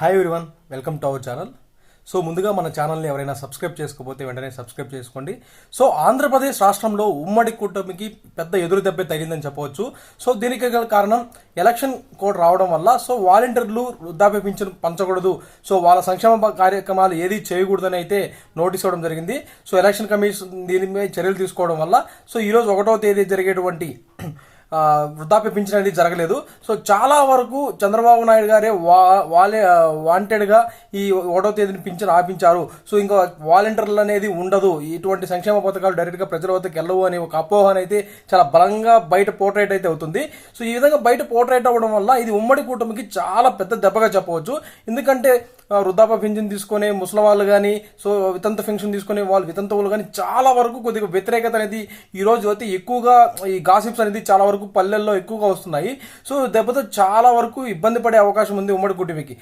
Hi everyone, welcome to our channel. So ముందుగా మన ఛానల్ని ఎవరైనా సబ్స్క్రైబ్ చేసుకోకపోతే వెంటనే సబ్స్క్రైబ్ చేసుకోండి. సో ఆంధ్రప్రదేశ్ రాష్ట్రంలో ఉమ్మడి కూటమికి పెద్ద ఎదురు దెబ్బ తగిలిందని చెప్పవచ్చు. సో దీనికి గల కారణం ఎలక్షన్ కోడ్ రావడం వల్ల సో వాలంటీర్లు వృద్ధాప్య పింఛను పంచకూడదు, సో వాళ్ళ సంక్షేమ కార్యక్రమాలు ఏది చేయకూడదని అయితే నోటీస్ ఇవ్వడం జరిగింది. సో ఎలక్షన్ కమిషన్ దీనిపై చర్యలు తీసుకోవడం వల్ల సో ఈరోజు 1వ తేదీ జరిగేటువంటి వృద్ధాప్య పింఛన్ అనేది జరగలేదు. సో చాలా వరకు చంద్రబాబు నాయుడు గారే వాళ్ళే వాంటెడ్గా ఈ 1వ తేదీని పింఛన్ ఆపించారు. సో ఇంకా వాలంటీర్లు అనేది ఉండదు, ఇటువంటి సంక్షేమ పథకాలు డైరెక్ట్గా ప్రజల వద్దకు వెళ్ళవు అనే ఒక అపోహన అయితే చాలా బలంగా బయట పోర్ట్రేట్ అయితే అవుతుంది. సో ఈ విధంగా బయట పోర్ట్రేట్ అవ్వడం వల్ల ఇది ఉమ్మడి కూటమికి చాలా పెద్ద దెబ్బగా చెప్పవచ్చు. ఎందుకంటే వృద్ధాప్య పింఛన్ తీసుకునే ముసలి వాళ్ళు కానీ, సో వితంతు పెన్షన్ తీసుకునే వాళ్ళు వితంతువులు కానీ చాలా వరకు కొద్దిగా వ్యతిరేకత అనేది ఈ రోజు అయితే ఎక్కువగా ఈ గాసిప్స్ అనేది చాలా వరకు పల్లెల్లో ఎక్కువగా వస్తున్నాయి. సో దెబ్బతో చాలా వరకు ఇబ్బంది పడే అవకాశం ఉంది ఉమ్మడి కూటమికి.